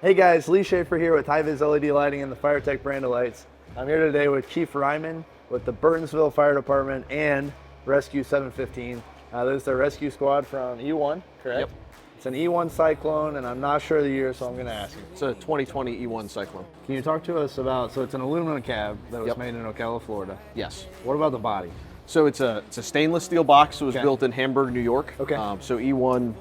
Hey guys, Lee Shaffer here with high-vis LED lighting and the FireTech brand of lights. I'm here today with Chief Ryman with the Burtonsville Fire Department and Rescue 715. This is the rescue squad from E-One, correct? Yep. It's an E-One Cyclone, and I'm not sure of the year, so I'm going to ask you. It's a 2020 E-One Cyclone. Can you talk to us about, so it's an aluminum cab that was Yep. made in Ocala, Florida. Yes. What about the body? So it's a stainless steel box. It was Okay. built in Hamburg, New York. Okay. So E-One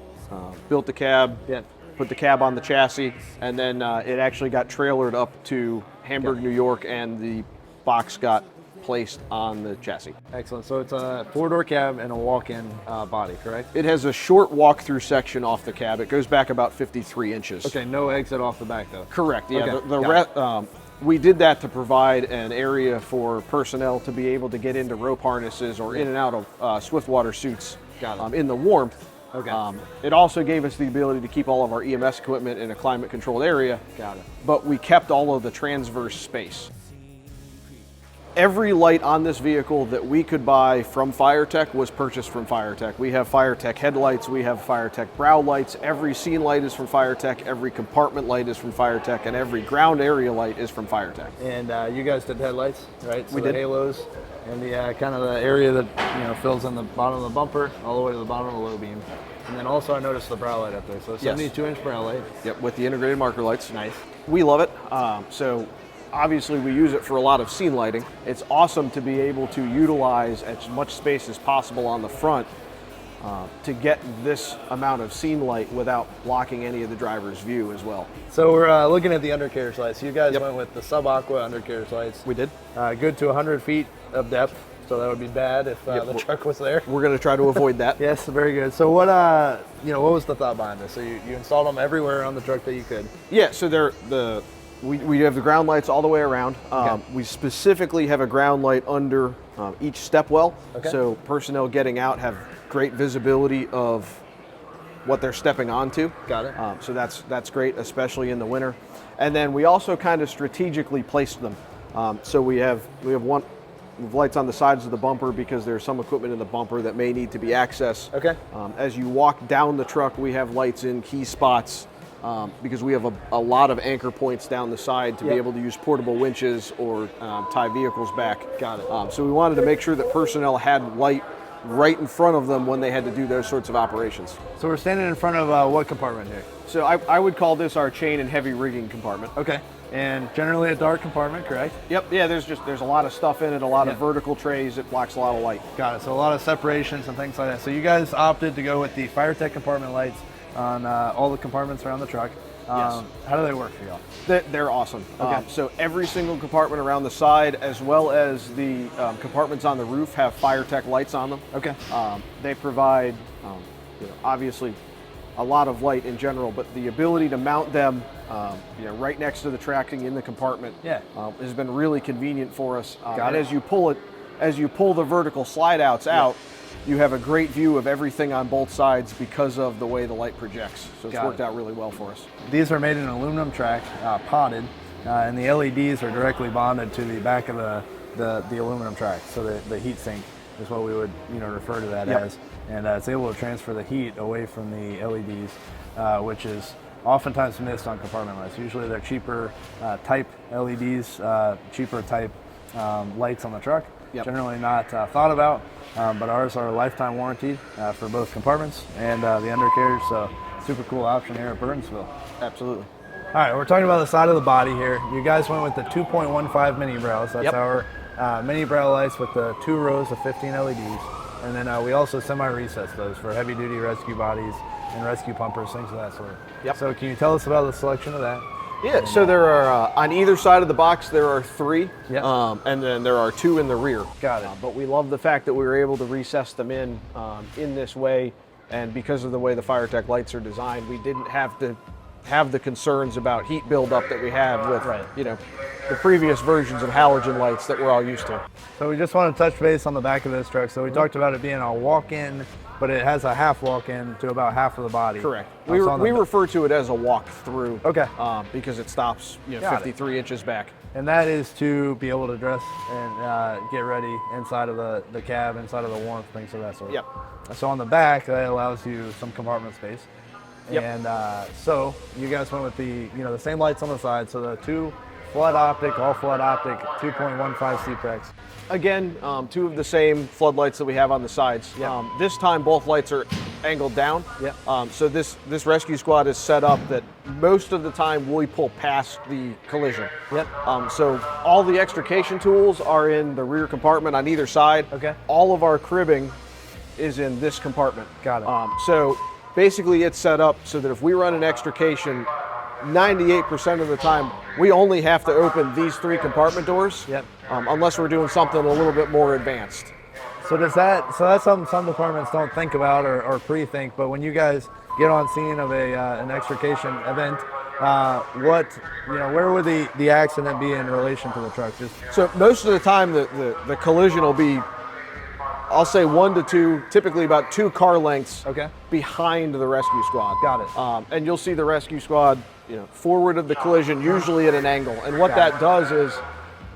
built the cab, Yeah. put the cab on the chassis, and then it actually got trailered up to Hamburg, New York, and the box got placed on the chassis. Excellent. So it's a four-door cab and a walk-in body, correct? It has a short walk-through section off the cab. It goes back about 53 inches. Okay, no exit off the back though. Correct. Yeah. Okay, We did that to provide an area for personnel to be able to get into rope harnesses or in and out of Swiftwater suits in the warmth. Okay. It also gave us the ability to keep all of our EMS equipment in a climate-controlled area. Got it. But we kept all of the transverse space. Every light on this vehicle that we could buy from FireTech was purchased from FireTech. We have FireTech Headlights, we have FireTech Brow Lights, every scene light is from FireTech, every compartment light is from FireTech, and every ground area light is from FireTech. And you guys did headlights, right? So We the did. halos and the kind of the area that fills in the bottom of the bumper all the way to the bottom of the low beam. And then also I noticed the brow light up there. So 72-inch brow light. Yep, with the integrated marker lights. Nice. We love it. So obviously we use it for a lot of scene lighting. It's awesome to be able to utilize as much space as possible on the front to get this amount of scene light without blocking any of the driver's view as well. So we're looking at the undercarriage lights. You guys went with the sub-aqua undercarriage lights. We did. Good to 100 feet of depth. So that would be bad if the truck was there. We're going to try to avoid that. Yes, very good. So what what was the thought behind this? So you installed them everywhere on the truck that you could. Yeah, so we have the ground lights all the way around. We specifically have a ground light under each step well, so personnel getting out have great visibility of what they're stepping onto. Got it. So that's great, especially in the winter. And then we also kind of strategically placed them. So we have lights on the sides of the bumper because there's some equipment in the bumper that may need to be accessed. Okay. As you walk down the truck, we have lights in key spots because we have a lot of anchor points down the side to be able to use portable winches or tie vehicles back. Got it. So we wanted to make sure that personnel had light right in front of them when they had to do those sorts of operations. So we're standing in front of what compartment here? So I would call this our chain and heavy rigging compartment. Okay. And generally a dark compartment, correct? Yep. Yeah. There's a lot of stuff in it, a lot of vertical trays. It blocks a lot of light. Got it. So a lot of separations and things like that. So you guys opted to go with the FireTech compartment lights on all the compartments around the truck. Yes. How do they work for y'all? They're awesome. Okay. So every single compartment around the side, as well as the compartments on the roof, have FireTech lights on them. Okay. They provide, obviously, a lot of light in general, but the ability to mount them, right next to the tracking in the compartment, has been really convenient for us. And as you pull the vertical slide outs out, you have a great view of everything on both sides because of the way the light projects. So it's worked out really well for us. These are made in aluminum track, potted, and the LEDs are directly bonded to the back of the aluminum track. So the heat sink is what we would refer to that as. And it's able to transfer the heat away from the LEDs, which is oftentimes missed on compartment lights. Usually they're cheaper type LEDs, cheaper type lights on the truck. Generally not thought about, but ours are lifetime warranty for both compartments and the undercarriage, so super cool option here at Burtonsville. Absolutely. All right, we're talking about the side of the body here. You guys went with the 2.15 MiniBrows. That's our MiniBrow lights with the 2 rows of 15 LEDs. And then we also semi-recessed those for heavy-duty rescue bodies and rescue pumpers, things of that sort. So can you tell us about the selection of that? Yeah, so there are, on either side of the box, there are 3, and then there are 2 in the rear. Got it. But we love the fact that we were able to recess them in this way, and because of the way the FireTech lights are designed, we didn't have to have the concerns about heat buildup that we have with, the previous versions of halogen lights that we're all used to. So we just want to touch base on the back of this truck. So we talked about it being a walk-in, but it has a half walk-in to about half of the body. Correct. We refer to it as a walk-through. Okay. Because it stops 53 inches back. And that is to be able to dress and get ready inside of the cab, inside of the warmth, things of that sort. Yep. So on the back, that allows you some compartment space. Yep. And so you guys went with the the same lights on the side, so the two flood optic, all flood optic, 2.15 CPEX. Again, two of the same floodlights that we have on the sides. Yep. This time both lights are angled down. Yep. So this rescue squad is set up that most of the time we pull past the collision. Yep. So all the extrication tools are in the rear compartment on either side. Okay. All of our cribbing is in this compartment. Got it. So basically it's set up so that if we run an extrication, 98% of the time, we only have to open these three compartment doors. Yep. Unless we're doing something a little bit more advanced. So that's something some departments don't think about or pre-think, but when you guys get on scene of an extrication event, where would the accident be in relation to the truck? So most of the time the collision will be, I'll say 1 to 2, typically about 2 car lengths behind the rescue squad. Got it. And you'll see the rescue squad forward of the collision, usually at an angle. And what that does is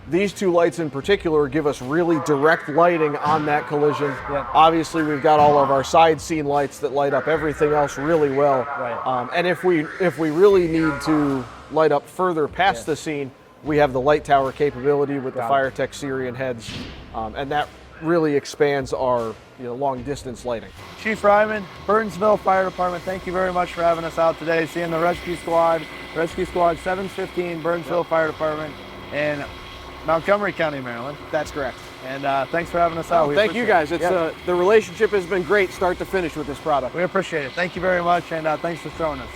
these two lights in particular give us really direct lighting on that collision. Yep. Obviously, we've got all of our side scene lights that light up everything else really well. Right. And if we really need to light up further past the scene, we have the light tower capability with the FireTech Syrian heads, and that really expands our long distance lighting. Chief Ryman, Burtonsville Fire Department, thank you very much for having us out today, seeing the Rescue Squad 715 Burtonsville Fire Department in Montgomery County, Maryland. That's correct. And thanks for having us out. Thank you guys. It's the relationship has been great start to finish with this product. We appreciate it. Thank you very much, and thanks for showing us.